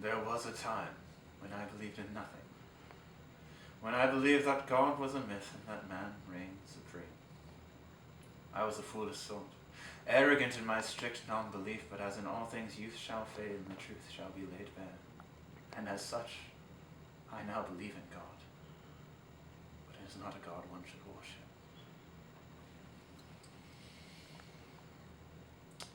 There was a time when I believed in nothing, when I believed that God was a myth and that man reigned supreme. I was a foolish sort, arrogant in my strict non-belief, but as in all things youth shall fade and the truth shall be laid bare. And as such, I now believe in God, but it is not a God one should worship.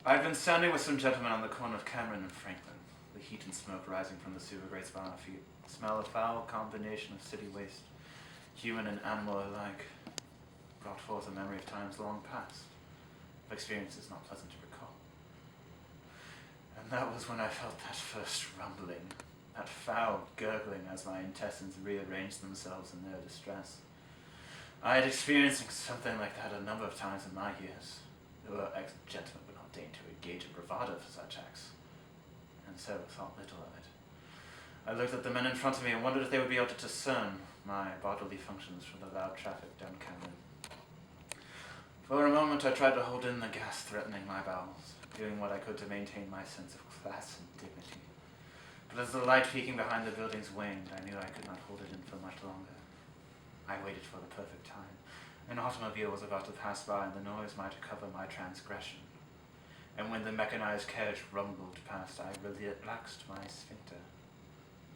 I had been standing with some gentlemen on the corner of Cameron and Franklin, the heat and smoke rising from the sewer grates by our feet, smell a foul combination of city waste, human and animal alike, brought forth a memory of times long past, of experiences not pleasant to recall. And that was when I felt that first rumbling, that foul gurgling as my intestines rearranged themselves in their distress. I had experienced something like that a number of times in my years. There were ex-gentlemen would not deign to engage in bravado for such acts, and so thought little of it. I looked at the men in front of me and wondered if they would be able to discern my bodily functions from the loud traffic down Cameron. For a moment I tried to hold in the gas threatening my bowels, doing what I could to maintain my sense of class and dignity. But as the light peeking behind the buildings waned, I knew I could not hold it in for much longer. I waited for the perfect time. An automobile was about to pass by and the noise might cover my transgression. And when the mechanized carriage rumbled past, I relaxed my sphincter,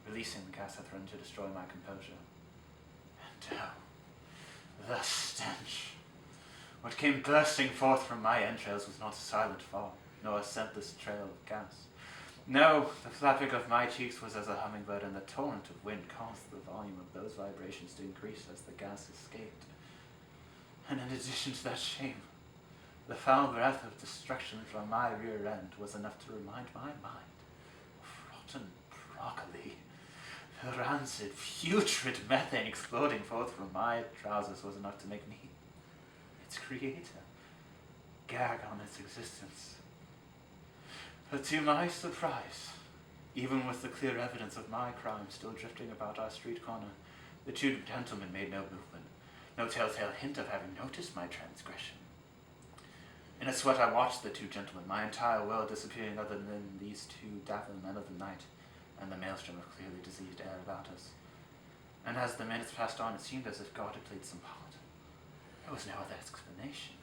releasing the gas I threatened to destroy my composure. And oh, the stench! What came bursting forth from my entrails was not a silent fall, nor a scentless trail of gas. No, the flapping of my cheeks was as a hummingbird, and the torrent of wind caused the volume of those vibrations to increase as the gas escaped. And in addition to that shame, the foul breath of destruction from my rear end was enough to remind my mind of rotten broccoli. The rancid, putrid methane exploding forth from my trousers was enough to make me, its creator, gag on its existence. But to my surprise, even with the clear evidence of my crime still drifting about our street corner, the two gentlemen made no movement, no telltale hint of having noticed my transgression. In a sweat I watched the two gentlemen, my entire world disappearing other than these two dapper men of the night, and the maelstrom of clearly diseased air about us. And as the minutes passed on, it seemed as if God had played some part. There was no other explanation.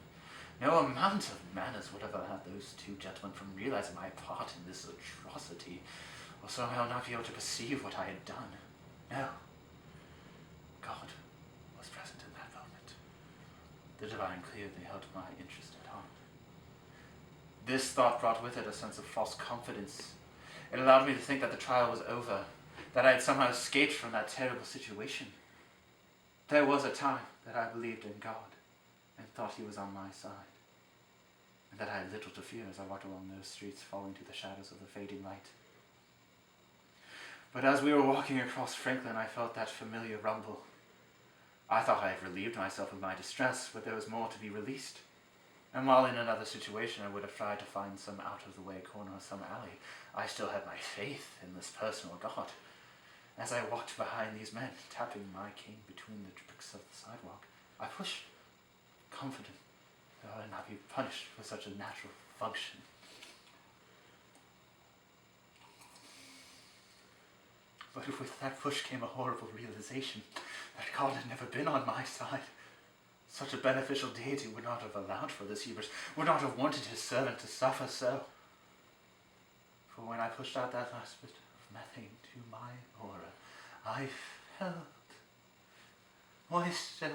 No amount of manners would have allowed those two gentlemen from realizing my part in this atrocity, or somehow not be able to perceive what I had done. No. God was present in that moment. The divine clearly held my interest at heart. This thought brought with it a sense of false confidence. It allowed me to think that the trial was over, that I had somehow escaped from that terrible situation. There was a time that I believed in God and thought he was on my side, and that I had little to fear as I walked along those streets, falling to the shadows of the fading light. But as we were walking across Franklin, I felt that familiar rumble. I thought I had relieved myself of my distress, but there was more to be released. And while in another situation I would have tried to find some out-of-the-way corner of some alley, I still had my faith in this personal God. As I walked behind these men, tapping my cane between the bricks of the sidewalk, I pushed, confident that I would not be punished for such a natural function. But with that push came a horrible realization that God had never been on my side. Such a beneficial deity would not have allowed for this hubris, would not have wanted his servant to suffer so. For when I pushed out that last bit of methane to my aura, I felt moisture,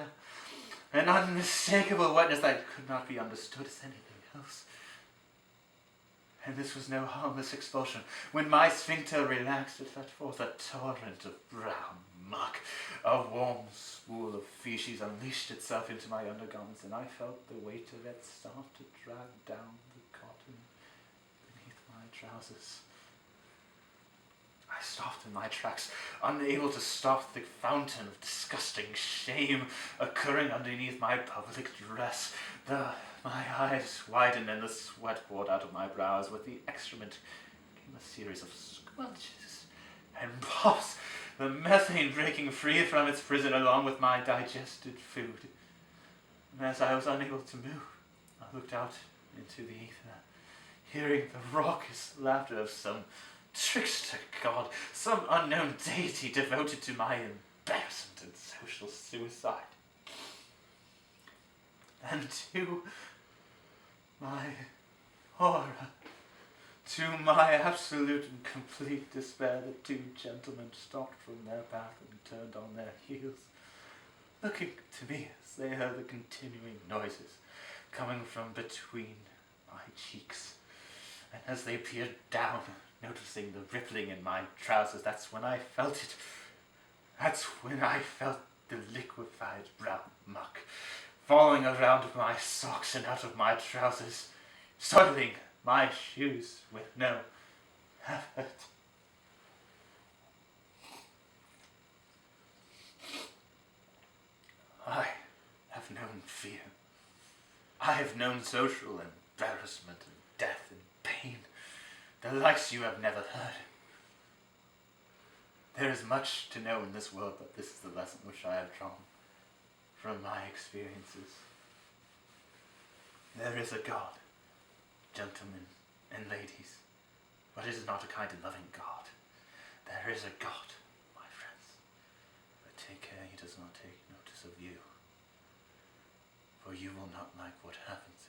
an unmistakable wetness that could not be understood as anything else. And this was no harmless expulsion. When my sphincter relaxed, it let forth a torrent of brown muck. A warm spool of feces unleashed itself into my undergarments, and I felt the weight of it start to drag down the cotton beneath my trousers. I stopped in my tracks, unable to stop the fountain of disgusting shame occurring underneath my public dress. My eyes widened and the sweat poured out of my brows. With the excrement came a series of squelches and pops, the methane breaking free from its prison along with my digested food. And as I was unable to move, I looked out into the ether, hearing the raucous laughter of some trickster god, some unknown deity devoted to my embarrassment and social suicide. And to my horror, to my absolute and complete despair, the two gentlemen stopped from their path and turned on their heels, looking to me as they heard the continuing noises coming from between my cheeks. And as they peered down, noticing the rippling in my trousers, that's when I felt it. That's when I felt the liquefied brown muck falling around my socks and out of my trousers, soiling my shoes with no effort. I have known fear. I have known social embarrassment and death and pain, the likes you have never heard. There is much to know in this world, but this is the lesson which I have drawn from my experiences. There is a God, gentlemen and ladies, but it is not a kind and loving God. There is a God, my friends, but take care he does not take notice of you, for you will not like what happens